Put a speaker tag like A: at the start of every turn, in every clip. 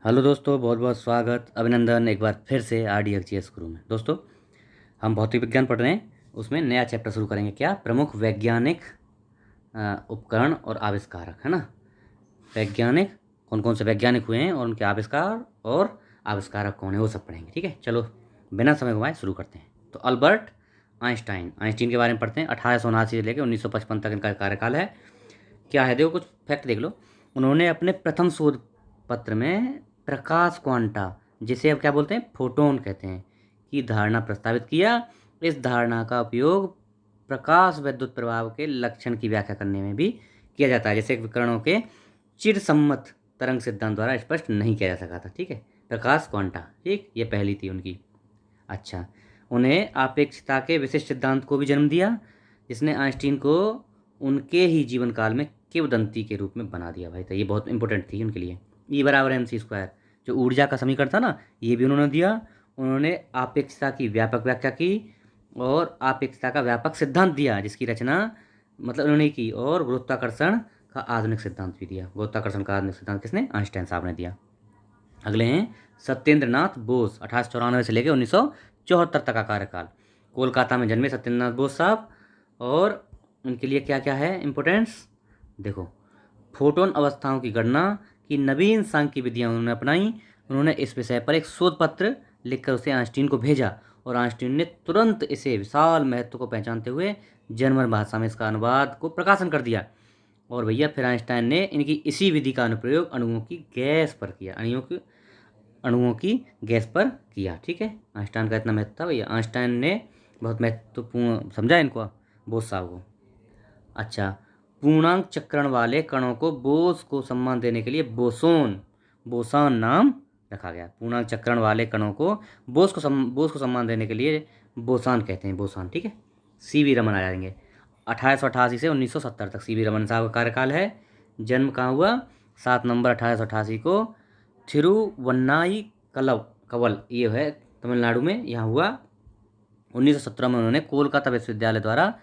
A: Hello दोस्तों, बहुत बहुत स्वागत अभिनंदन एक बार फिर से RDXGS गुरु में। दोस्तों, हम भौतिक विज्ञान पढ़ रहे हैं। उसमें नया चैप्टर शुरू करेंगे। क्या? प्रमुख वैज्ञानिक उपकरण और आविष्कारक, है ना। वैज्ञानिक, कौन कौन से वैज्ञानिक हुए हैं और उनके आविष्कार और आविष्कारक कौन है, वो सब पढ़ेंगे। ठीक है, चलो बिना समय गंवाए शुरू करते हैं। तो अल्बर्ट आइंस्टाइन, आइंस्टीन के बारे में पढ़ते हैं। 1879 से लेकर 1955 तक इनका कार्यकाल है। क्या है, देखो कुछ फैक्ट देख लो। उन्होंने अपने प्रथम शोध पत्र में प्रकाश क्वांटा, जिसे अब क्या बोलते हैं, फोटोन कहते हैं, की धारणा प्रस्तावित किया। इस धारणा का उपयोग प्रकाश विद्युत प्रभाव के लक्षण की व्याख्या करने में भी किया जाता है, जैसे विकिरणों के चिरसम्मत तरंग सिद्धांत द्वारा स्पष्ट नहीं किया जा सका था। ठीक है, प्रकाश क्वांटा, ठीक, ये पहली थी उनकी। अच्छा, उन्हें आपेक्षिकता के विशिष्ट सिद्धांत को भी जन्म दिया, जिसने आइंस्टीन को उनके ही जीवन काल में किंवदंती के रूप में बना दिया। भाई, तो ये बहुत इंपॉर्टेंट थी उनके लिए। E = mc², जो ऊर्जा का समीकरण था ना, ये भी उन्होंने दिया। उन्होंने आपेक्षिकता की व्यापक व्याख्या की और आपेक्षिकता का व्यापक सिद्धांत दिया, जिसकी रचना मतलब उन्होंने की। और गुरुत्वाकर्षण का आधुनिक सिद्धांत भी दिया। गुरुत्वाकर्षण का आधुनिक सिद्धांत किसने? आइंस्टाइन साहब ने दिया। अगले हैं सत्येंद्र नाथ बोस, 1894 से लेकर 1974 तक का कार्यकाल। कोलकाता में जन्मे सत्येंद्र नाथ बोस साहब। और उनके लिए क्या क्या है इम्पोर्टेंस, देखो। फोटोन अवस्थाओं की गणना की नवीन सांख्यिकी विधियां उन्होंने अपनाई। उन्होंने इस विषय पर एक शोध पत्र लिखकर उसे आइंस्टीन को भेजा, और आइंस्टीन ने तुरंत इसे विशाल महत्व को पहचानते हुए जर्मन भाषा में इसका अनुवाद को प्रकाशन कर दिया। और भैया फिर आइंस्टाइन ने इनकी इसी विधि का अनुप्रयोग अणुओं की गैस पर किया, अणुओं की गैस पर किया। ठीक है, आइंस्टाइन का इतना महत्व था भैया। आइंस्टाइन ने बहुत महत्वपूर्ण समझा इनको, बोस साहब को। अच्छा, पूर्णांक चक्रण वाले कणों को बोस को सम्मान देने के लिए बोसॉन नाम रखा गया। पूर्णांक चक्रण वाले कणों को बोस को सम्मान देने के लिए बोसॉन कहते हैं, बोसॉन। ठीक है, CV रमन आ जाएंगे। 1888 से 1970 तक CV रमन साहब का कार्यकाल है। जन्म कहाँ हुआ? 7 नवंबर 1888 को थिरुवन्नाई कवल, ये है तमिलनाडु में, यहाँ हुआ। 1917 में उन्होंने कोलकाता विश्वविद्यालय द्वारा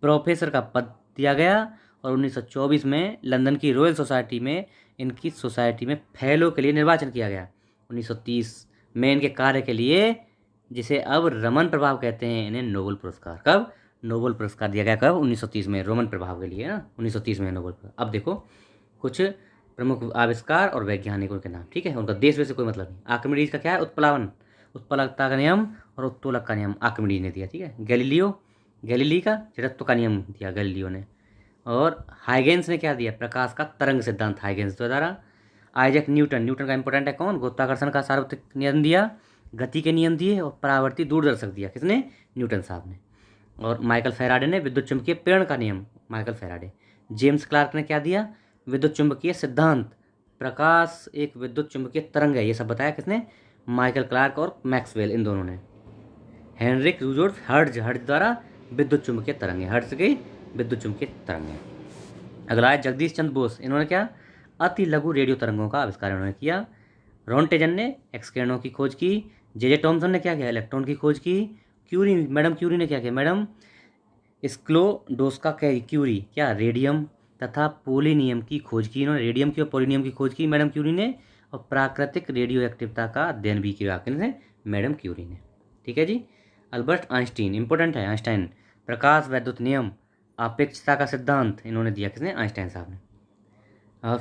A: प्रोफेसर का पद दिया गया। और 1924 में लंदन की रॉयल सोसाइटी में इनकी सोसाइटी में फेलो के लिए निर्वाचन किया गया। 1930 में इनके कार्य के लिए, जिसे अब रमन प्रभाव कहते हैं, इन्हें नोबेल पुरस्कार, कब नोबेल पुरस्कार दिया गया? कब? 1930 में, रोमन प्रभाव के लिए ना, 1930 में नोबेल पुरस्कार। अब देखो कुछ प्रमुख आविष्कार और वैज्ञानिकों के नाम। ठीक है, उनका देश वैसे कोई मतलब नहीं। आर्किमिडीज का क्या है? उत्प्लावकता का नियम और उत्तोलक का नियम आर्किमिडीज ने दिया। ठीक है, गैलीली का जड़त्व का नियम दिया गैलीलियो ने। और हाइगेंस ने क्या दिया? प्रकाश का तरंग सिद्धांत, हाइगेंस द्वारा। आइजैक न्यूटन का इंपॉर्टेंट है कौन? गुरुत्वाकर्षण का सार्वत्रिक नियम दिया, गति के नियम दिए और परावर्ती दूरदर्शक दिया। किसने? न्यूटन साहब ने। और माइकल फैराडे ने विद्युत चुंबकीय प्रेरण का नियम, माइकल फैराडे। जेम्स क्लार्क ने क्या दिया? विद्युत चुंबकीय सिद्धांत, प्रकाश एक विद्युत चुंबकीय तरंग है, ये सब बताया किसने? माइकल क्लार्क और मैक्सवेल, इन दोनों ने। हेनरिक रूजोल्फ हर्ट्ज द्वारा विद्युत चुंबकीय तरंग है, हर्ट्ज की विद्युत चुंबकीय तरंग है। अगला है जगदीश चंद्र बोस। इन्होंने क्या? अति लघु रेडियो तरंगों का आविष्कार इन्होंने किया। रॉन्टेजन ने एक्स किरणों की खोज की। जे टॉमसन ने क्या किया? इलेक्ट्रॉन की खोज की। मैडम क्यूरी ने क्या किया? मैडम स्क्लोडोस्का क्यूरी, क्या? रेडियम तथा पोलिनियम की खोज की इन्होंने, रेडियम की और पोलिनियम की खोज की मैडम क्यूरी ने। और प्राकृतिक रेडियो एक्टिवता का अध्ययन भी किया किसने? मैडम क्यूरी ने। ठीक है जी। अल्बर्ट आइंस्टीन, इंपॉर्टेंट है आइंस्टाइन। प्रकाश वैद्युत नियम, आपेक्षिकता का सिद्धांत इन्होंने दिया। किसने? आइंस्टाइन साहब ने। और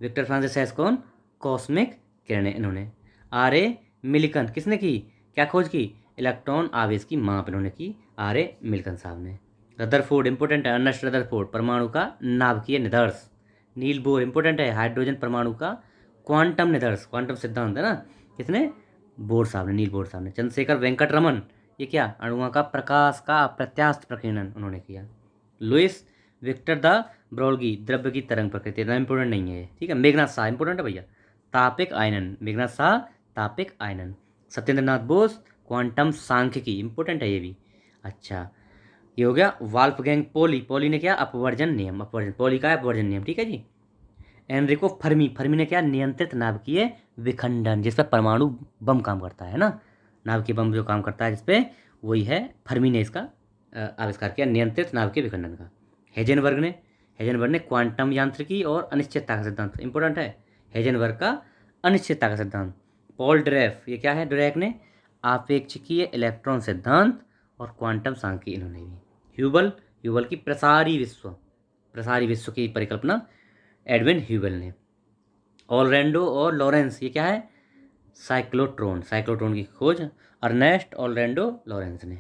A: विक्टर फ्रांसिस हैस कौन? कॉस्मिक किरणें इन्होंने। R.A. मिल्कन किसने की? क्या खोज की? इलेक्ट्रॉन आवेश की माप इन्होंने की, R.A. मिल्कन साहब ने। रदरफोर्ड, इंपोर्टेंट है, अर्नेस्ट रदरफोर्ड, परमाणु का नाभिकीय निदर्श। नील बोर, इंपोर्टेंट है, हाइड्रोजन परमाणु का क्वांटम निदर्श, क्वांटम सिद्धांत है ना, किसने? बोर साहब ने, नील बोर साहब ने। चंद्रशेखर वेंकट रमन, ये क्या? अणुओं का प्रकाश का अप्रत्यास्थ प्रकीर्णन उन्होंने किया। लुइस विक्टर द ब्रॉडगी, द्रव्य की तरंग प्रकृति, इतना इंपोर्टेंट नहीं है। ठीक है, मेघनाथ शाह, इंपोर्टेंट है भैया, तापिक आयनन, मेघनाथ शाह, तापिक आयनन। सत्येंद्र नाथ बोस, क्वांटम सांख्यिकी, इंपोर्टेंट है ये भी। अच्छा, ये हो गया। वाल्फगैंग पॉली ने क्या? अपवर्जन नियम, पॉली का अपवर्जन नियम। ठीक है जी। एनरिको फर्मी ने क्या? नियंत्रित नाभिकीय विखंडन, जिस पर परमाणु बम काम करता है ना, नाभिकीय बम जो काम करता है जिसपे, वही है। फर्मी ने इसका आविष्कार किया, नियंत्रित नाभिकीय विखंडन का। हेजनबर्ग ने क्वांटम यांत्रिकी और अनिश्चितता का सिद्धांत, इंपॉर्टेंट है, हेजनबर्ग का अनिश्चितता का सिद्धांत। पॉल डिरैक, ये क्या है डिरैक ने, आपेक्षिकीय इलेक्ट्रॉन सिद्धांत और क्वांटम सांख्यिकी इन्होंने भी। ह्यूबल, ह्यूबल की प्रसारी विश्व की परिकल्पना एडविन ह्यूबल ने। ऑलरेंडो और लॉरेंस, ये क्या है, साइक्लोट्रॉन की खोज अर्नेस्ट ऑलरेंडो लॉरेंस ने।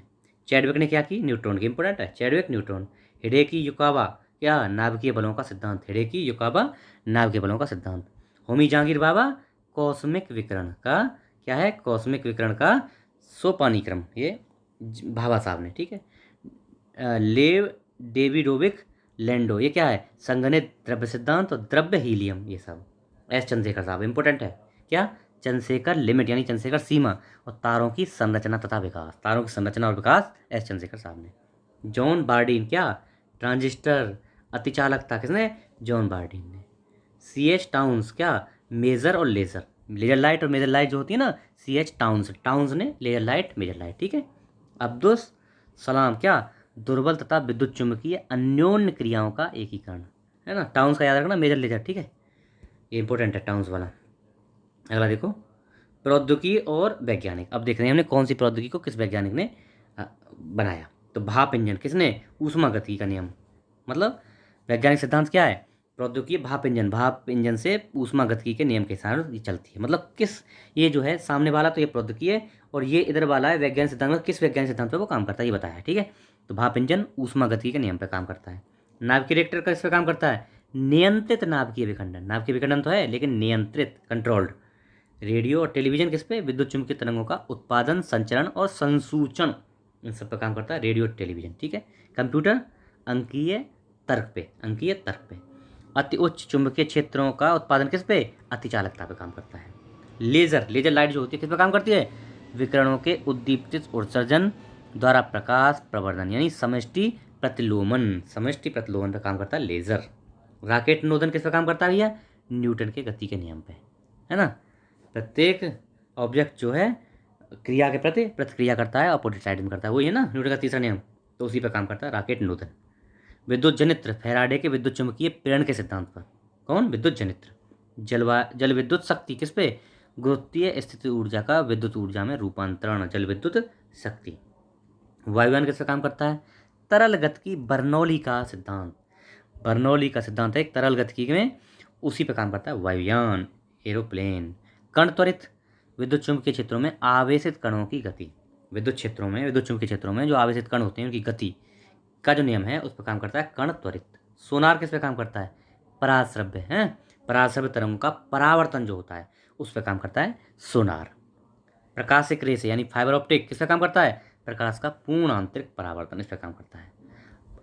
A: चैडविक ने क्या की, न्यूट्रॉन की, इंपॉर्टेंट है चैडविक न्यूट्रॉन। हिडेकी युकावा, क्या, नाभिकीय बलों का सिद्धांत, हिडेकी युकावा नाभिकीय बलों का सिद्धांत। होमी जहांगीर बाबा कॉस्मिक विकिरण का, क्या है, कॉस्मिक विकिरण का सोपानीक्रम, ये भाभा साहब ने, ठीक है। लेव डेविडोविक लैंडो, ये क्या है, संगणित द्रव्य सिद्धांत और द्रव्य हीलियम, ये सब। एस चंद्रशेखर साहब, इंपॉर्टेंट है, क्या, चंद्रशेखर लिमिट यानी चंद्रशेखर सीमा और तारों की संरचना तथा विकास, तारों की संरचना और विकास एस चंद्रशेखर साहब ने। जॉन बार्डीन, क्या, ट्रांजिस्टर अतिचालकता, किसने, जॉन बार्डीन ने। सी एच टाउन्स, क्या, मेजर और लेजर, लेजर लाइट और मेजर लाइट जो होती है ना, सी एच टाउन्स ने लेजर लाइट मेजर लाइट, ठीक है। अब्दुल सलाम, क्या, दुर्बल तथा विद्युत चुंबकीय अन्योन्य क्रियाओं का एकीकरण, है ना। टाउन्स का याद रखना, मेजर लेजर, ठीक है, ये इंपॉर्टेंट है टाउन्स वाला। अगला देखो, प्रौद्योगिकी और वैज्ञानिक। अब देख रहे हैं हमने कौन सी प्रौद्योगिकी को किस वैज्ञानिक ने बनाया। तो भाप इंजन, किसने, ऊष्मा गति का नियम, मतलब वैज्ञानिक सिद्धांत क्या है, प्रौद्योगिकी भाप इंजन से ऊष्मा गतिकी के नियम के हिसाब ये चलती है। मतलब किस, ये जो है सामने वाला तो ये प्रौद्योगिकी है और ये इधर वाला है वैज्ञानिक सिद्धांत, में किस वैज्ञानिक सिद्धांत पर वो काम करता है ये बताया है, ठीक है। तो भाप इंजन ऊष्मा गतिकी के नियम पर काम करता है। नाभिकीय रिएक्टर का इस पर काम करता है, नियंत्रित नाभिकीय विखंडन, नाभिकीय विखंडन तो है लेकिन नियंत्रित, कंट्रोल्ड। रेडियो और टेलीविजन किस पे, विद्युत चुम्बकीय तरंगों का उत्पादन, संचरण और संसूचन, इन सब पर काम करता है रेडियो और टेलीविजन, ठीक है। कंप्यूटर अंकीय तर्क पे। अति उच्च चुंबकीय क्षेत्रों का उत्पादन किस पे, अतिचालकता पे काम करता है। लेजर लाइट जो होती है किस पे काम करती है, विकिरणों के उद्दीपित उत्सर्जन द्वारा प्रकाश प्रवर्धन यानी समष्टि प्रतिलोमन पे काम करता है लेजर। रॉकेट नोदन किस पे काम करता है भैया, न्यूटन के गति के नियम पे, है ना। प्रत्येक ऑब्जेक्ट जो है क्रिया के प्रति प्रतिक्रिया करता है, अपोजिट साइड में करता है, वही है ना न्यूटन का तीसरा नियम, तो उसी पर काम करता है रॉकेट नोदन। विद्युत जनित्र, फैराडे के विद्युत चुम्बकीय प्रेरण के सिद्धांत पर। कौन, विद्युत जनित्र। जल विद्युत शक्ति किस पे, गुरुत्वीय स्थिति ऊर्जा का विद्युत ऊर्जा में रूपांतरण, जल विद्युत शक्ति। वायुयान किस पे काम करता है, तरल गतिकी बर्नौली का सिद्धांत है एक तरल गतिकी में, उसी पे काम करता है वायुयान, एरोप्लेन। कण त्वरित, विद्युत चुम्बकीय क्षेत्रों में आवेशित कणों की गति, विद्युत चुम्बकीय क्षेत्रों में जो आवेशित कण होते हैं उनकी गति का जो नियम है उस पर काम करता है कण त्वरित। सोनार किस पे काम करता है, पराश्रव्य है, पराश्रव्य तरंगों का परावर्तन जो होता है उस पर काम करता है सोनार। प्रकाशिक रेसे यानी फाइबर ऑप्टिक किस पे काम करता है, प्रकाश का पूर्ण आंतरिक परावर्तन, इस पर काम करता है।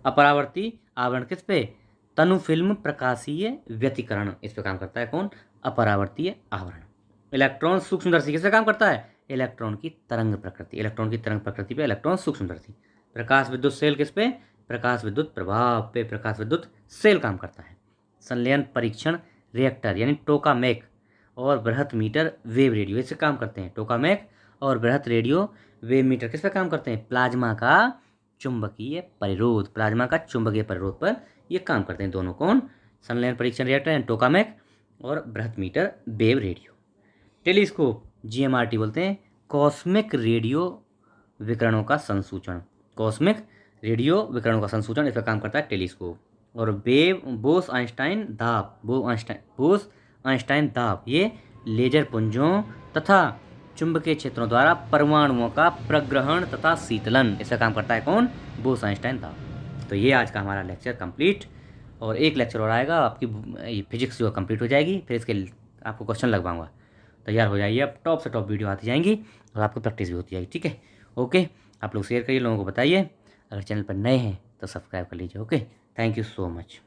A: अपरावर्ती आवरण किस पे, तनु फिल्म प्रकाशीय व्यतिकरण, इस पर काम करता है कौन, अपरावर्तीय आवरण। इलेक्ट्रॉन सूक्ष्मदर्शी किस पे काम करता है, इलेक्ट्रॉन की तरंग प्रकृति पे इलेक्ट्रॉन सूक्ष्मदर्शी। प्रकाश विद्युत सेल किस पे, प्रकाश विद्युत प्रभाव पे प्रकाश विद्युत सेल काम करता है। संलयन परीक्षण रिएक्टर यानी टोकामेक और बृहत मीटर वेव रेडियो इससे काम करते हैं। टोकामेक और बृहत रेडियो वेव मीटर किस पे काम करते हैं, प्लाज्मा का चुंबकीय परिरोध पर ये काम करते हैं दोनों। कौन, संलयन परीक्षण रिएक्टर यानी टोकामेक और बृहत metre wave radio. Telescope, GMRT बोलते हैं, कॉस्मिक रेडियो विकिरणों का संसूचन, इस पर काम करता है टेलीस्कोप। और बोस आइंस्टाइन दाब, ये लेजर पुंजों तथा चुंबकीय क्षेत्रों द्वारा परमाणुओं का प्रग्रहण तथा शीतलन, इसका काम करता है कौन, बोस आइंस्टाइन दाब। तो ये आज का हमारा लेक्चर कंप्लीट, और एक लेक्चर और आएगा आपकी फिजिक्स जो कंप्लीट हो जाएगी, फिर इसके आपको क्वेश्चन लगवाऊंगा। तैयार हो जाइए, अब टॉप से टॉप वीडियो आती जाएंगी और आपको प्रैक्टिस भी होती जाएगी, ठीक है। ओके, आप लोग शेयर करिए, लोगों को बताइए, अगर चैनल पर नए हैं तो सब्सक्राइब कर लीजिए। Okay, thank you so much.